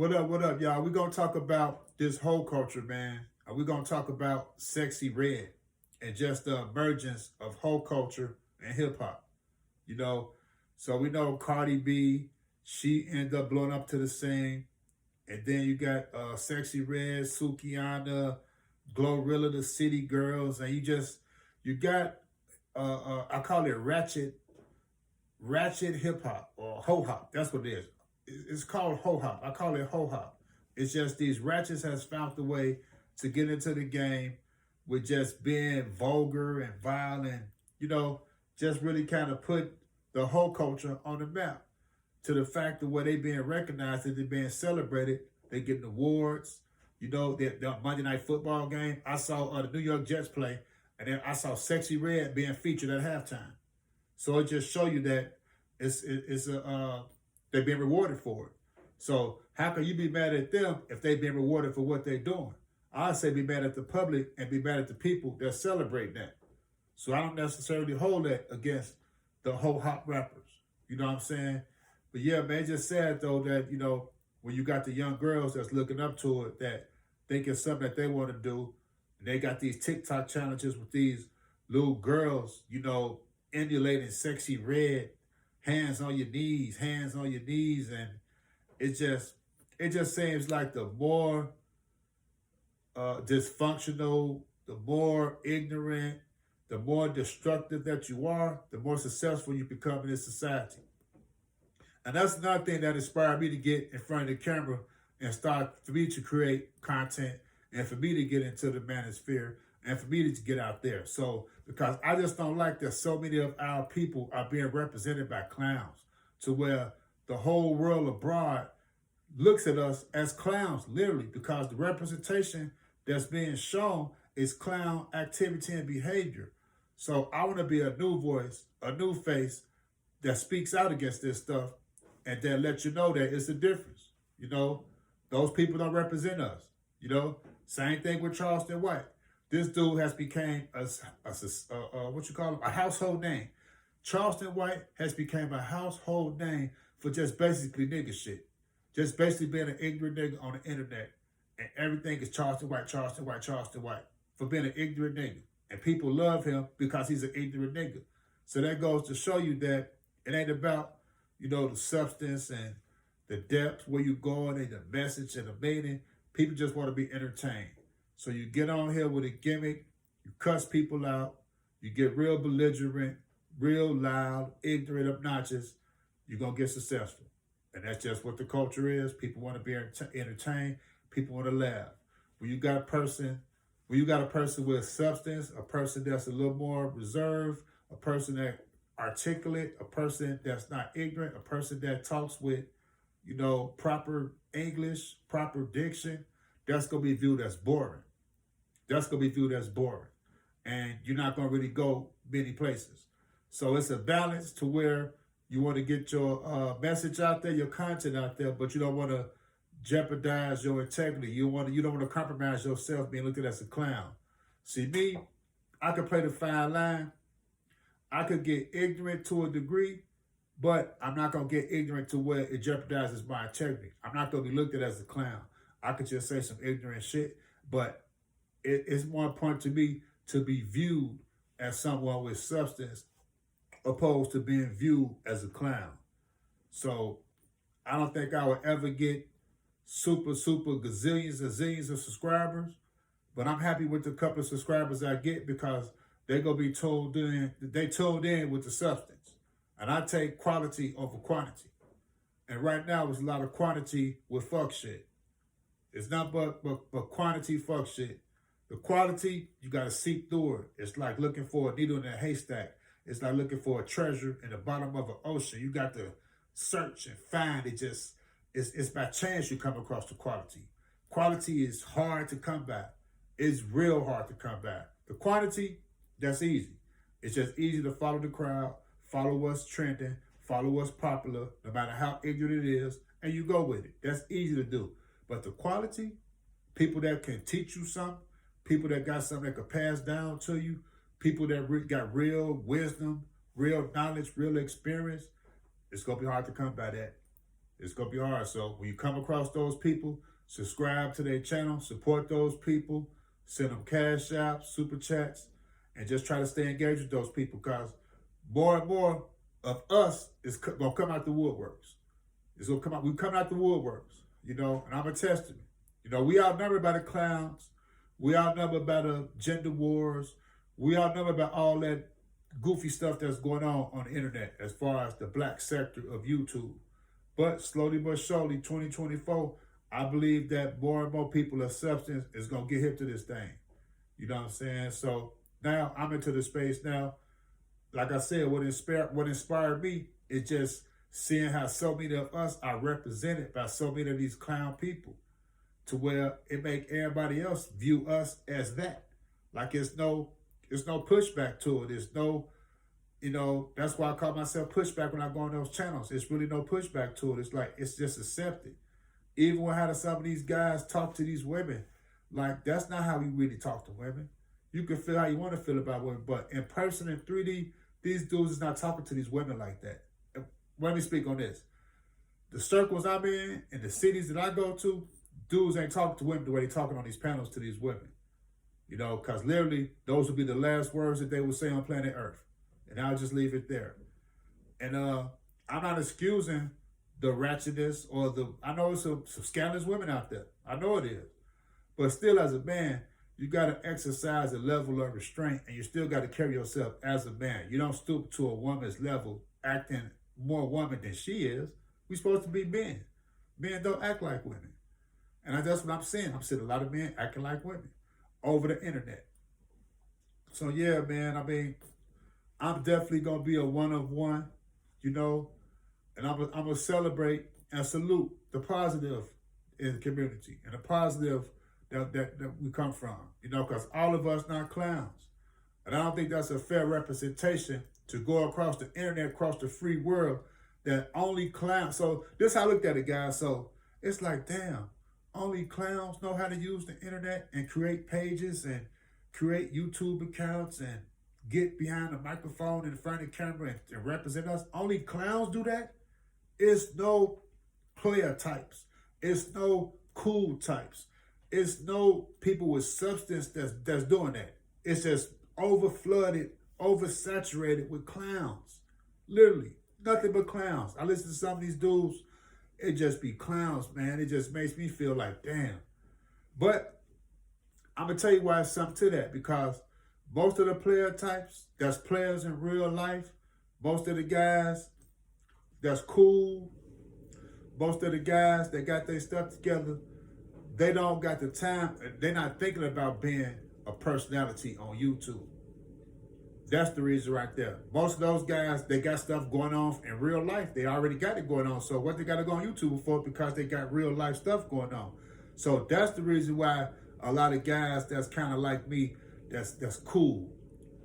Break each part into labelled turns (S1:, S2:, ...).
S1: What up, y'all? We're gonna talk about this whole culture, man. We're gonna talk about Sexy Red and just the emergence of whole culture and hip hop. You know, so we know Cardi B, she ended up blowing up to the scene, and then you got Sexy Red, Sukiana, Glorilla, the City Girls, and you got I call it ratchet hip hop or ho hop. That's what it is. It's called ho hop. I call it ho hop. It's just these ratchets has found the way to get into the game with just being vulgar and violent. You know, just really kind of put the whole culture on the map to the fact of where they being recognized and they being celebrated. They getting awards. You know, the Monday Night Football game. I saw the New York Jets play, and then I saw Sexy Red being featured at halftime. So it just show you that it's a they're being rewarded for it. So how can you be mad at them if they've been rewarded for what they're doing? I say be mad at the public and be mad at the people that celebrate that. So I don't necessarily hold that against the whole hop rappers. You know what I'm saying? But yeah, man, it's just sad though that, when you got the young girls that's looking up to it, that think it's something that they want to do, and they got these TikTok challenges with these little girls, emulating Sexy Red, hands on your knees, and it just seems like the more dysfunctional, the more ignorant, the more destructive that you are, the more successful you become in this society. And that's another thing that inspired me to get in front of the camera and start for me to create content and for me to get into the manosphere and for me to get out there. So, because I just don't like that so many of our people are being represented by clowns to where the whole world abroad looks at us as clowns, literally, because the representation that's being shown is clown activity and behavior. So I want to be a new voice, a new face that speaks out against this stuff and then let you know that it's a difference. Those people don't represent us. Same thing with Charleston White. This dude has become a household name. Charleston White has become a household name for just basically nigga shit. Just basically being an ignorant nigga on the internet. And everything is Charleston White, Charleston White, Charleston White. For being an ignorant nigga. And people love him because he's an ignorant nigga. So that goes to show you that it ain't about, the substance and the depth, where you going and the message and the meaning. People just want to be entertained. So you get on here with a gimmick, you cuss people out, you get real belligerent, real loud, ignorant, obnoxious, you're going to get successful. And that's just what the culture is. People want to be entertained. People want to laugh. When you got a person with substance, a person that's a little more reserved, a person that articulate, a person that's not ignorant, a person that talks with, proper English, proper diction, that's going to be viewed as boring. That's going to be viewed as boring. And you're not going to really go many places. So it's a balance to where you want to get your message out there, your content out there, but you don't want to jeopardize your integrity. You don't want to compromise yourself being looked at as a clown. See, me, I could play the fine line. I could get ignorant to a degree, but I'm not going to get ignorant to where it jeopardizes my integrity. I'm not going to be looked at as a clown. I could just say some ignorant shit, but it's more important to me to be viewed as someone with substance opposed to being viewed as a clown. So I don't think I would ever get super gazillions and zillions of subscribers, but I'm happy with the couple of subscribers I get because they're going to be tuned in with the substance. And I take quality over quantity. And right now, there's a lot of quantity with fuck shit. It's not but quantity fuck shit. The quality, you got to seek through it. It's like looking for a needle in a haystack. It's like looking for a treasure in the bottom of an ocean. You got to search and find it. It's by chance you come across the quality. Quality is hard to come by. It's real hard to come by. The quantity, that's easy. It's just easy to follow the crowd, follow what's trending, follow what's popular, no matter how ignorant it is, and you go with it. That's easy to do. But the quality, people that can teach you something, people that got something that could pass down to you, people that got real wisdom, real knowledge, real experience, it's going to be hard to come by that. It's gonna be hard. So when you come across those people, subscribe to their channel, support those people, send them cash apps, super chats, and just try to stay engaged with those people, because more and more of us is gonna come out the woodworks. It's gonna come out. We come out the woodworks, and I'm a testament. We outnumbered by the clowns. We outnumbered by the gender wars. We outnumbered by all that goofy stuff that's going on the internet as far as the black sector of YouTube. But slowly but surely, 2024, I believe that more and more people of substance is going to get hip to this thing. You know what I'm saying? So now I'm into the space now. Like I said, what inspired me is just seeing how so many of us are represented by so many of these clown people, to where it make everybody else view us as that. Like it's no pushback to it. It's no, that's why I call myself pushback when I go on those channels. It's really no pushback to it. It's like, it's just accepted. Even when how some of these guys talk to these women, like that's not how we really talk to women. You can feel how you want to feel about women, but in person, in 3D, these dudes is not talking to these women like that. Let me speak on this. The circles I'm in and the cities that I go to, dudes ain't talking to women the way they talking on these panels to these women. Because literally, those would be the last words that they would say on planet Earth. And I'll just leave it there. And I'm not excusing the ratchetness or I know there's some scandalous women out there. I know it is. But still, as a man, you got to exercise a level of restraint, and you still got to carry yourself as a man. You don't stoop to a woman's level acting more woman than she is. We're supposed to be men. Men don't act like women. And that's what I'm saying. I'm seeing a lot of men acting like women over the internet. So yeah, man, I'm definitely going to be a one of one, and I'm going to celebrate and salute the positive in the community and the positive that we come from, because all of us not clowns. And I don't think that's a fair representation to go across the internet, across the free world, that only clowns. So this is how I looked at it, guys. So it's like, damn, only clowns know how to use the internet and create pages and create YouTube accounts and get behind the microphone in front of the camera and represent us. Only clowns do that? It's no player types. It's no cool types. It's no people with substance that's doing that. It's just overflooded, oversaturated with clowns. Literally, nothing but clowns. I listen to some of these dudes, it just be clowns, man. It just makes me feel like, damn. But I'm going to tell you why it's something to that, because most of the player types that's players in real life, most of the guys that's cool, most of the guys that got their stuff together, they don't got the time. They're not thinking about being a personality on YouTube. That's the reason right there. Most of those guys, they got stuff going on in real life. They already got it going on. So what they got to go on YouTube for? Because they got real life stuff going on. So that's the reason why a lot of guys that's kind of like me, that's cool,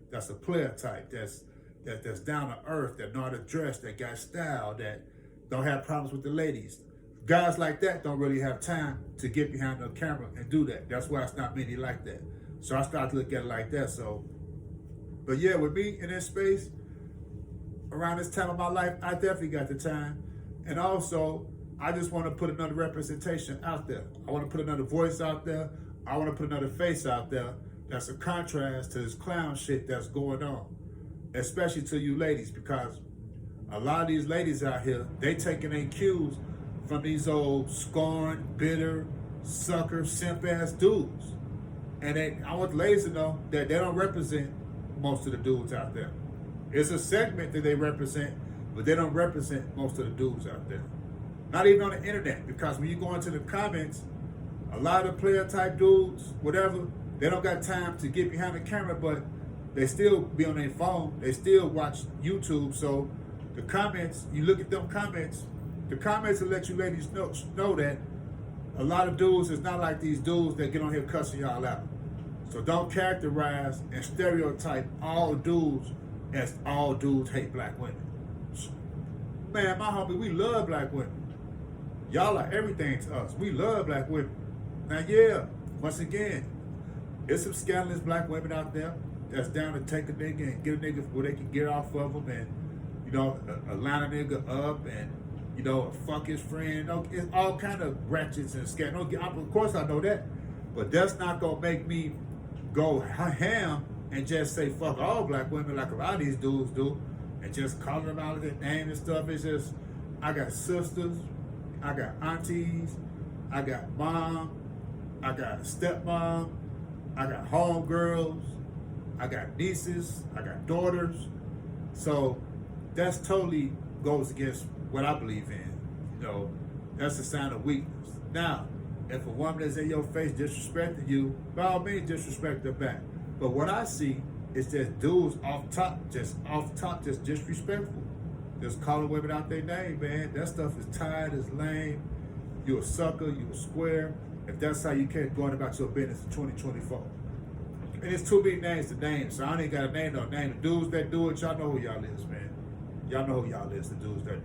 S1: that's a player type, that's down to earth, that know how to dress, that got style, that don't have problems with the ladies. Guys like that don't really have time to get behind the camera and do that. That's why it's not many like that. So I started to look at it like that. So, but yeah, with me in this space, around this time of my life, I definitely got the time. And also, I just want to put another representation out there. I want to put another voice out there. I want to put another face out there that's a contrast to this clown shit that's going on. Especially to you ladies, because a lot of these ladies out here, they taking their cues from these old scorned, bitter, sucker, simp-ass dudes. And I want the ladies to know that they don't represent most of the dudes out there. It's a segment that they represent, but they don't represent most of the dudes out there. Not even on the internet, because when you go into the comments, a lot of player type dudes, whatever, they don't got time to get behind the camera, but they still be on their phone. They still watch YouTube. So the comments, you look at them comments, the comments will let you ladies know that a lot of dudes is not like these dudes that get on here cussing y'all out. So don't characterize and stereotype all dudes as all dudes hate black women. Man, my homie, we love black women. Y'all are everything to us. We love black women. Now, yeah, once again, there's some scandalous black women out there that's down to take a nigga and get a nigga where they can get off of them and, line a nigga up and you know, fuck his friend. No, it's all kind of ratchets and scat. No, of course I know that, but that's not gonna make me go ham and just say fuck all black women like a lot of these dudes do, and just call them out of their name and stuff. It's just, I got sisters, I got aunties, I got mom, I got stepmom, I got homegirls, I got nieces, I got daughters. So that's totally goes against what I believe in. You know, that's a sign of weakness. Now, if a woman is in your face disrespecting you, by all means disrespect her back. But what I see is just dudes off top, just disrespectful. Just calling women out their name, man. That stuff is tired, it's lame. You a sucker, you a square. If that's how you can't go on about your business in 2024. And it's too many names to name, so I ain't got a name. The dudes that do it, y'all know who y'all is, man. Y'all know who y'all is, the dudes that do it.